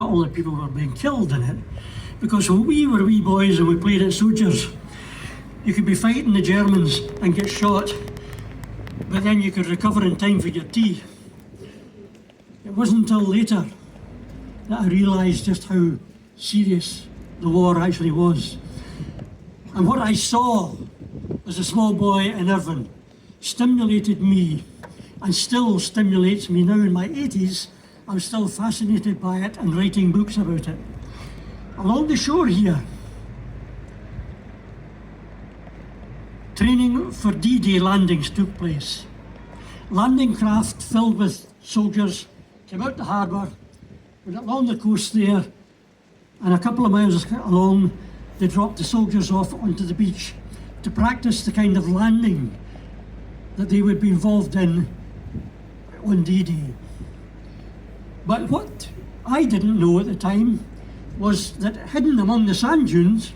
all the people were being killed in it. Because when we were wee boys and we played at soldiers, you could be fighting the Germans and get shot, but then you could recover in time for your tea. It wasn't until later that I realised just how serious the war actually was. And what I saw as a small boy in Irvine stimulated me, and still stimulates me now in my 80s. I'm still fascinated by it and writing books about it. Along the shore here, training for D-Day landings took place. Landing craft filled with soldiers came out the harbour, went along the coast there, and a couple of miles along, they dropped the soldiers off onto the beach to practice the kind of landing that they would be involved in on D-Day. But what I didn't know at the time was that hidden among the sand dunes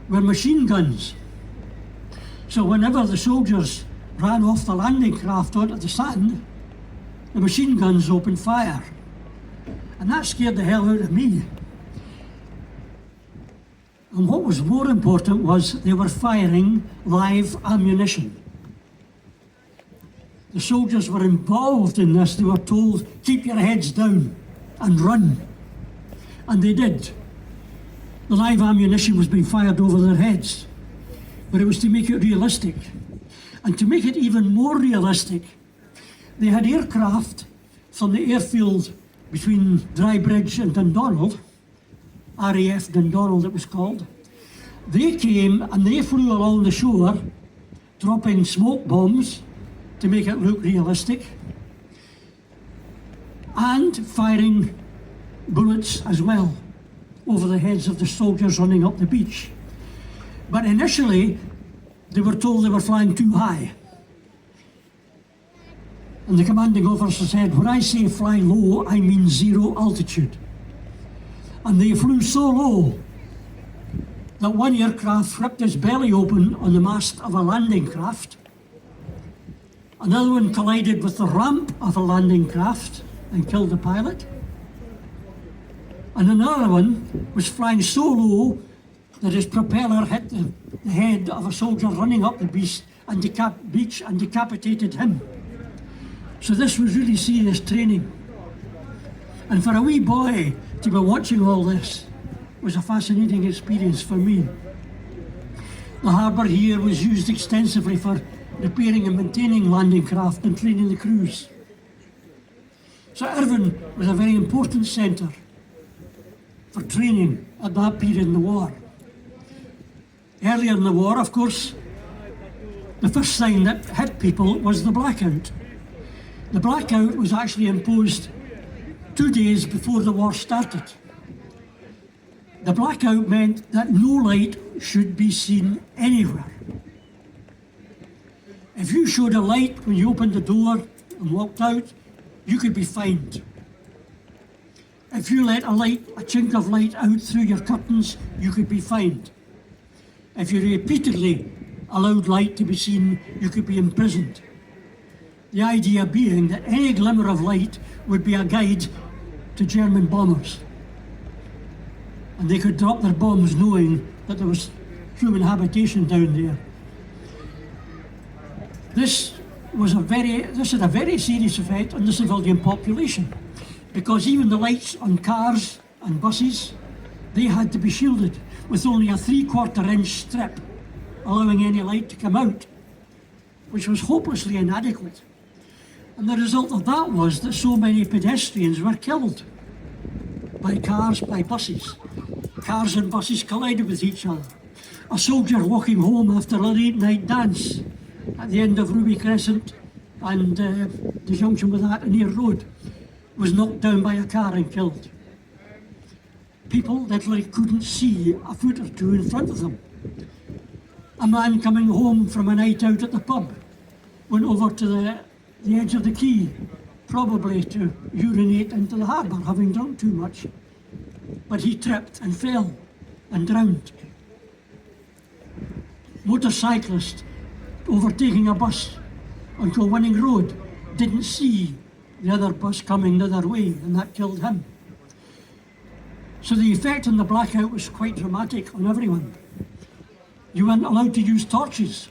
were machine guns. So whenever the soldiers ran off the landing craft onto the sand, the machine guns opened fire. And that scared the hell out of me. And what was more important was they were firing live ammunition. The soldiers were involved in this. They were told, keep your heads down and run. And they did. The live ammunition was being fired over their heads. But it was to make it realistic. And to make it even more realistic, they had aircraft from the airfield between Drybridge and Dundonald, RAF Dundonald it was called. They came and they flew along the shore, dropping smoke bombs to make it look realistic, and firing bullets as well over the heads of the soldiers running up the beach. But initially, they were told they were flying too high. And the commanding officer said, when I say fly low, I mean 0 altitude. And they flew so low that one aircraft ripped its belly open on the mast of a landing craft. Another one collided with the ramp of a landing craft and killed the pilot. And another one was flying so low that his propeller hit the head of a soldier running up the beach and decapitated him. So this was really serious training. And for a wee boy to be watching all this was a fascinating experience for me. The harbour here was used extensively for repairing and maintaining landing craft and training the crews. So Irvine was a very important centre for training at that period in the war. Earlier in the war, of course, the first thing that hit people was the blackout. The blackout was actually imposed 2 days before the war started. The blackout meant that no light should be seen anywhere. If you showed a light when you opened the door and walked out, you could be fined. If you let a chink of light out through your curtains, you could be fined. If you repeatedly allowed light to be seen, you could be imprisoned. The idea being that any glimmer of light would be a guide to German bombers. And they could drop their bombs knowing that there was human habitation down there. This had a very serious effect on the civilian population, because even the lights on cars and buses, they had to be shielded with only a 3/4 inch strip, allowing any light to come out, which was hopelessly inadequate. And the result of that was that so many pedestrians were killed by cars, by buses. Cars and buses collided with each other. A soldier walking home after a late night dance at the end of Ruby Crescent and the junction with Atteneer Road was knocked down by a car and killed. People literally couldn't see a foot or two in front of them. A man coming home from a night out at the pub went over to the edge of the quay, probably to urinate into the harbour, having drunk too much. But he tripped and fell and drowned. Motorcyclist overtaking a bus on Kilwinning Road didn't see the other bus coming the other way, and that killed him. So the effect on the blackout was quite dramatic on everyone. You weren't allowed to use torches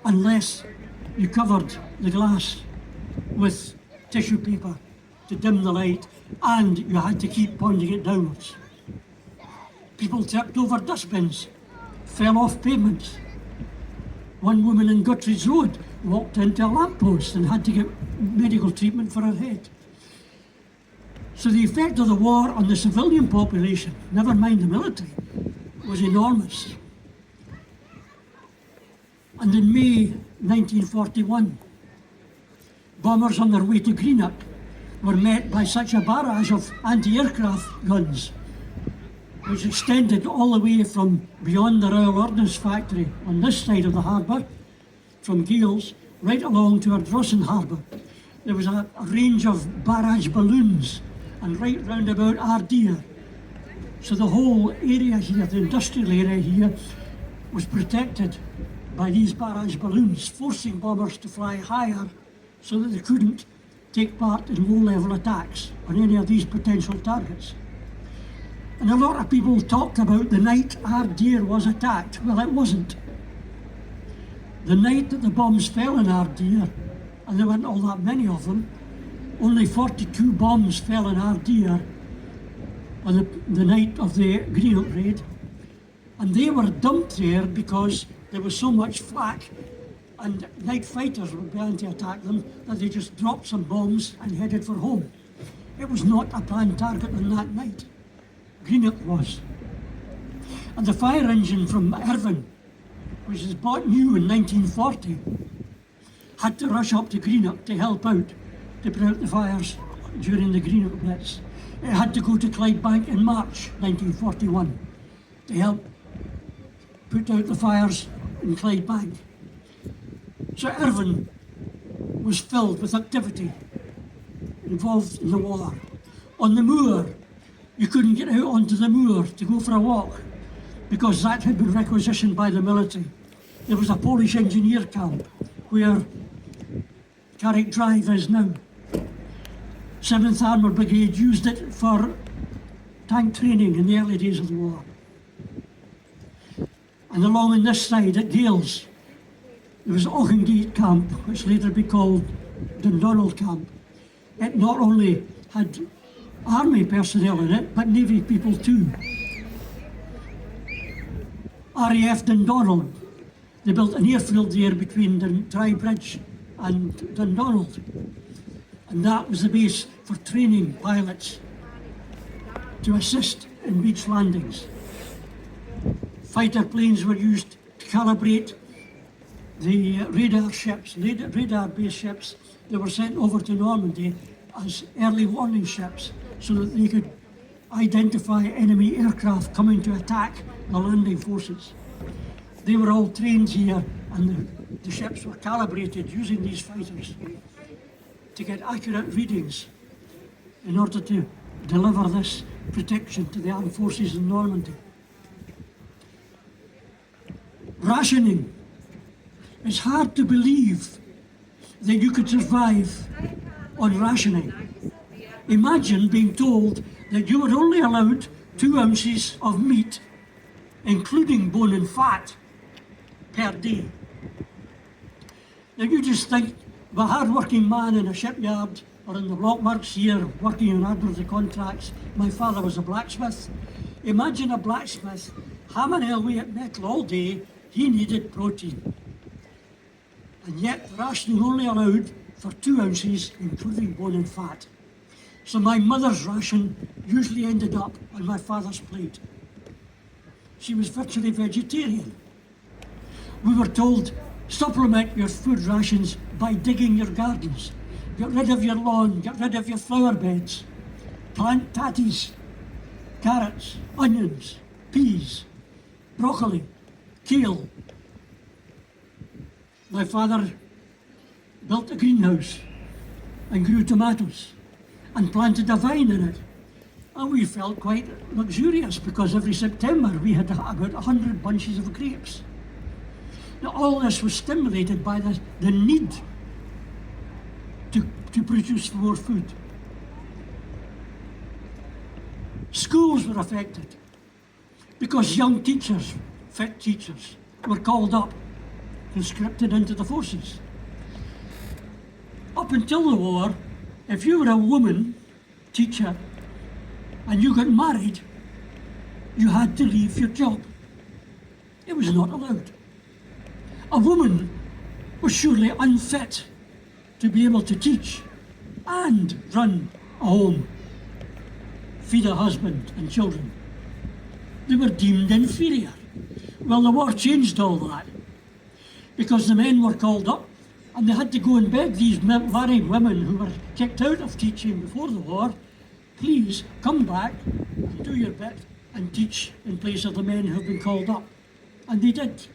unless you covered the glass with tissue paper to dim the light, and you had to keep pointing it downwards. People tripped over dustbins, fell off pavements. One woman in Guttridge Road walked into a lamppost and had to get medical treatment for her head. So the effect of the war on the civilian population, never mind the military, was enormous. And in May 1941, bombers on their way to Greenock were met by such a barrage of anti-aircraft guns, which extended all the way from beyond the Royal Ordnance Factory on this side of the harbour, from Gales, right along to Ardrossan Harbour. There was a range of barrage balloons, and right round about Ardeer. So the whole area here, the industrial area here, was protected by these barrage balloons, forcing bombers to fly higher so that they couldn't take part in low-level attacks on any of these potential targets. And a lot of people talked about the night Ardeer was attacked. Well, it wasn't. The night that the bombs fell in Ardeer, and there weren't all that many of them, only 42 bombs fell in Ardeer on the night of the Greenock raid, and they were dumped there because there was so much flak and night fighters were beginning to attack them that they just dropped some bombs and headed for home. It was not a planned target on that night. Greenock was. And the fire engine from Irvine, which was bought new in 1940, had to rush up to Greenock to help out, to put out the fires during the Greenock Blitz. It had to go to Clydebank in March 1941 to help put out the fires in Clydebank. So Irvine was filled with activity involved in the war. On the moor, you couldn't get out onto the moor to go for a walk because that had been requisitioned by the military. There was a Polish engineer camp where Carrick Drive is now. 7th Armoured Brigade used it for tank training in the early days of the war. And along on this side at Gales, there was Auchengate Camp, which later be called Dundonald Camp. It not only had army personnel in it, but navy people too. RAF Dundonald, they built an airfield there between Dry Bridge and Dundonald. And that was the base for training pilots to assist in beach landings. Fighter planes were used to calibrate the radar ships, radar-based ships that were sent over to Normandy as early warning ships so that they could identify enemy aircraft coming to attack the landing forces. They were all trained here, and the ships were calibrated using these fighters to get accurate readings in order to deliver this protection to the armed forces in Normandy. Rationing. It's hard to believe that you could survive on rationing. Imagine being told that you were only allowed 2 ounces of meat, including bone and fat, per day. Now you just think of a hard-working man in a shipyard or in the blockworks here working on admiralty contracts. My father was a blacksmith. Imagine a blacksmith hammering away at metal all day. He needed protein. And yet rationing only allowed for 2 ounces, including bone and fat. So my mother's ration usually ended up on my father's plate. She was virtually vegetarian. We were told, supplement your food rations by digging your gardens. Get rid of your lawn, get rid of your flower beds. Plant tatties, carrots, onions, peas, broccoli, kale. My father built a greenhouse and grew tomatoes and planted a vine in it. And we felt quite luxurious because every September we had about 100 bunches of grapes. Now all this was stimulated by the need to produce more food. Schools were affected because young teachers, fit teachers, were called up, conscripted into the forces. Up until the war, if you were a woman teacher and you got married, you had to leave your job. It was not allowed. A woman was surely unfit to be able to teach and run a home, feed a husband and children. They were deemed inferior. Well, the war changed all that because the men were called up and they had to go and beg these married women who were kicked out of teaching before the war, please come back and do your bit and teach in place of the men who have been called up. And they did.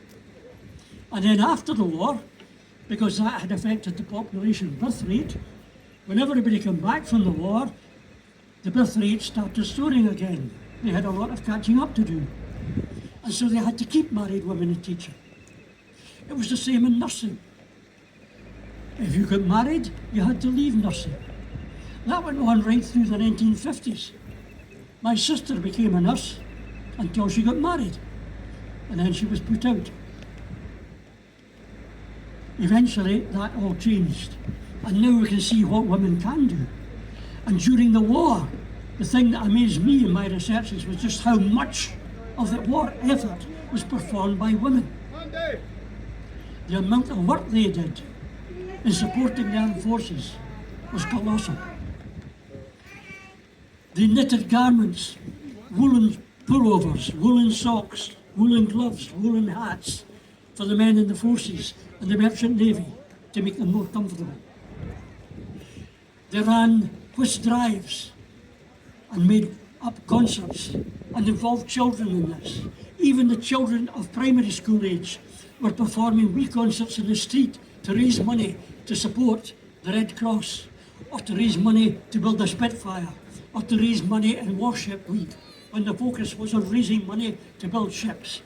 And then after the war, because that had affected the population birth rate, when everybody came back from the war, the birth rate started soaring again. They had a lot of catching up to do. And so they had to keep married women in teaching. It was the same in nursing. If you got married, you had to leave nursing. That went on right through the 1950s. My sister became a nurse until she got married, and then she was put out. Eventually, that all changed, and now we can see what women can do. And during the war, the thing that amazed me in my researches was just how much of the war effort was performed by women. The amount of work they did in supporting the armed forces was colossal. They knitted garments, woolen pullovers, woolen socks, woolen gloves, woolen hats for the men in the forces and the merchant navy to make them more comfortable. They ran whist drives and made up concerts and involved children in this. Even the children of primary school age were performing wee concerts in the street to raise money to support the Red Cross, or to raise money to build a Spitfire, or to raise money in Warship Week, when the focus was on raising money to build ships,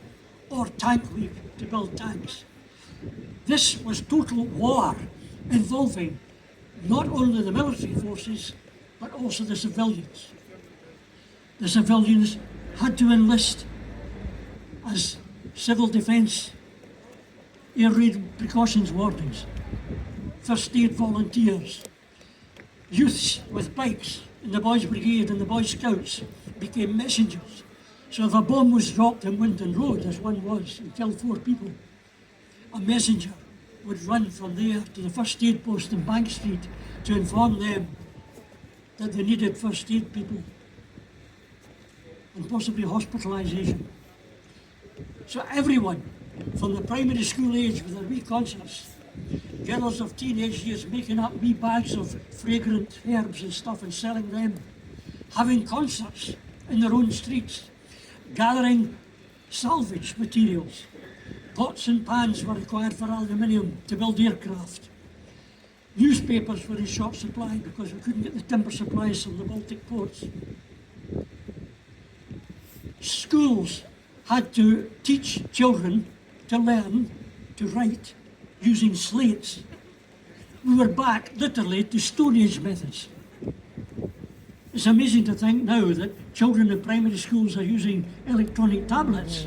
or Tank Week to build tanks. This was total war involving not only the military forces, but also the civilians. The civilians had to enlist as civil defence, air raid precautions wardens, first aid volunteers, youths with bikes in the Boys Brigade and the Boy Scouts became messengers. So if a bomb was dropped in Winton Road, as one was, and killed 4 people, a messenger would run from there to the first aid post in Bank Street to inform them that they needed first aid people and possibly hospitalisation. So everyone, from the primary school age with their wee concerts, girls of teenage years making up wee bags of fragrant herbs and stuff and selling them, having concerts in their own streets, gathering salvage materials. Pots and pans were required for aluminium to build aircraft. Newspapers were in short supply because we couldn't get the timber supplies from the Baltic ports. Schools had to teach children to learn to write using slates. We were back literally to Stone Age methods. It's amazing to think now that children in primary schools are using electronic tablets.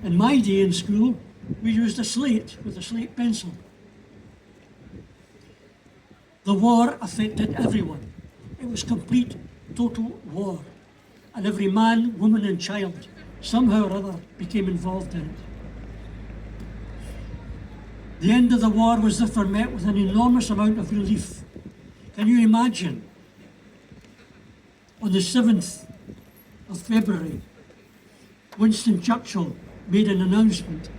In my day in school, we used a slate with a slate pencil. The war affected everyone. It was complete, total war. And every man, woman and child somehow or other became involved in it. The end of the war was therefore met with an enormous amount of relief. Can you imagine? On the 7th of February, Winston Churchill made an announcement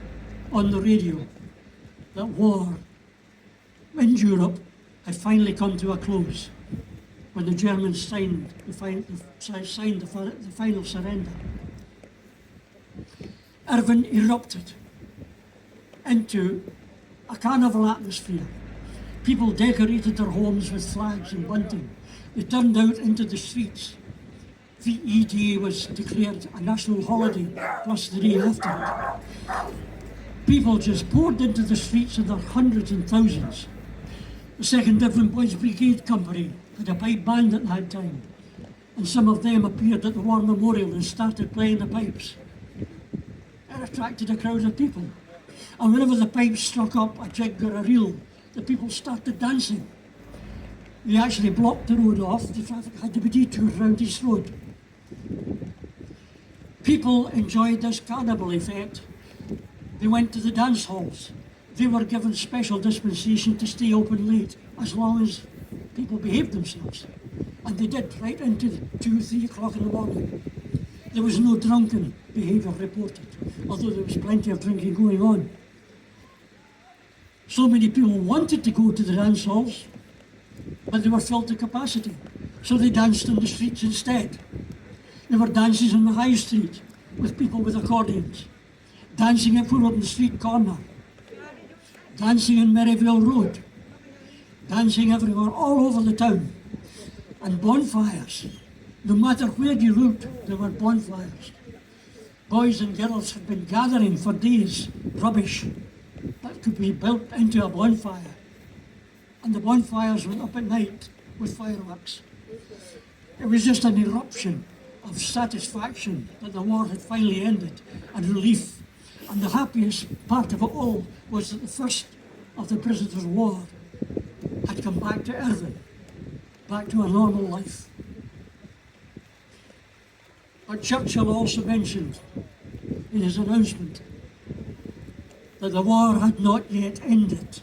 on the radio that war in Europe had finally come to a close when the Germans signed the final surrender. Irvine erupted into a carnival atmosphere. People decorated their homes with flags and bunting. They turned out into the streets. VEDay was declared a national holiday, plus the day after it. People just poured into the streets in their hundreds and thousands. The 2nd Irvine Boys Brigade Company had a pipe band at that time. and some of them appeared at the War Memorial and started playing the pipes. It attracted a crowd of people. And whenever the pipes struck up a jig or a reel, the people started dancing. They actually blocked the road off. The traffic had to be detoured around East Road. People enjoyed this carnival effect. They went to the dance halls. They were given special dispensation to stay open late, as long as people behaved themselves. And they did, right into 2, 3 o'clock in the morning. There was no drunken behaviour reported, although there was plenty of drinking going on. So many people wanted to go to the dance halls, but they were filled to capacity. So they danced on the streets instead. There were dances on the high street with people with accordions, dancing at Fulham Street corner, dancing in Merivale Road, dancing everywhere, all over the town, and bonfires. No matter where you looked, there were bonfires. Boys and girls had been gathering for days, rubbish that could be built into a bonfire. And the bonfires went up at night with fireworks. It was just an eruption of satisfaction that the war had finally ended, and relief. And the happiest part of it all was that the first of the prisoners of war had come back to Irvine, back to a normal life. But Churchill also mentioned in his announcement that the war had not yet ended.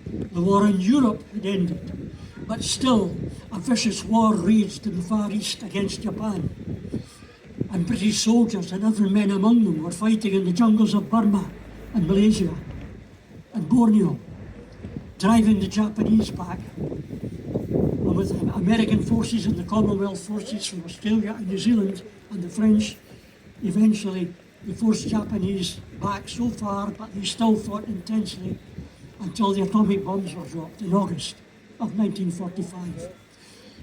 The war in Europe had ended, but still a vicious war raged in the Far East against Japan. And British soldiers, and other men among them, were fighting in the jungles of Burma and Malaysia and Borneo, driving the Japanese back. And with American forces and the Commonwealth forces from Australia and New Zealand and the French, eventually they forced Japanese back so far, but they still fought intensely until the atomic bombs were dropped in August of 1945.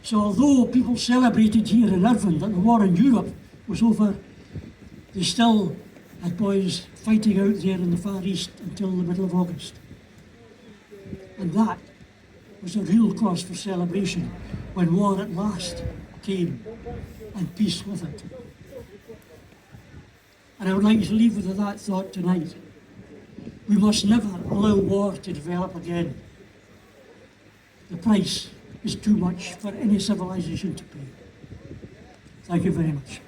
So although people celebrated here in Irvine that the war in Europe was over, they still had boys fighting out there in the Far East until the middle of August. And that was a real cause for celebration when war at last came and peace with it. And I would like you to leave with that thought tonight. We must never allow war to develop again. The price is too much for any civilization to pay. Thank you very much.